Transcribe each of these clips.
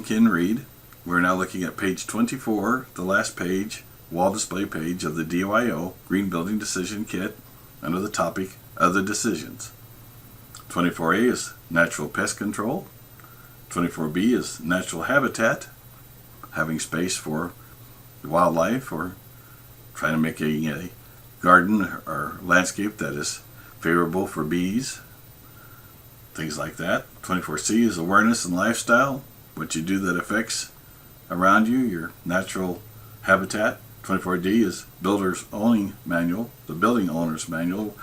can read. We're now looking at page 24, the last page, wall display page of the DYO Green Building Decision Kit under the topic Other Decisions. 24A is Natural Pest Control. 24B is Natural Habitat, having space for wildlife or trying to make a garden or landscape that is favorable for bees, things like that. 24C is Awareness and Lifestyle, what you do that affects around you, your natural habitat. 24D is Builder's Owning Manual, the Building Owner's Manual.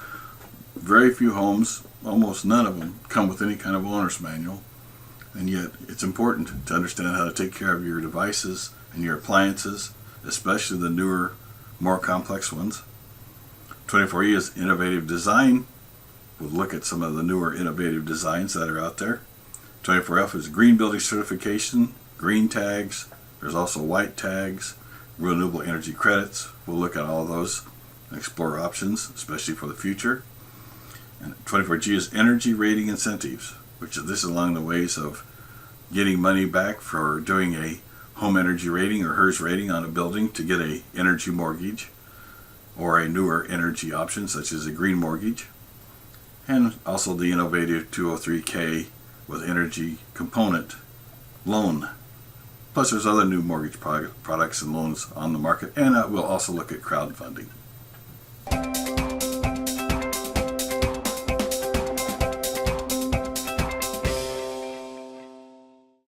Very few homes, almost none of them, come with any kind of owner's manual, and yet it's important to understand how to take care of your devices and your appliances, especially the newer, more complex ones. 24E is Innovative Design. We'll look at some of the newer innovative designs that are out there. 24F is Green Building Certification, green tags. There's also white tags, renewable energy credits. We'll look at all of those and explore options, especially for the future. And 24G is Energy Rating Incentives, which this is along the ways of getting money back for doing a home energy rating or HERS rating on a building to get a energy mortgage or a newer energy option such as a green mortgage. And also the innovative 203K with energy component loan. Plus there's other new mortgage products and loans on the market, and we'll also look at crowdfunding.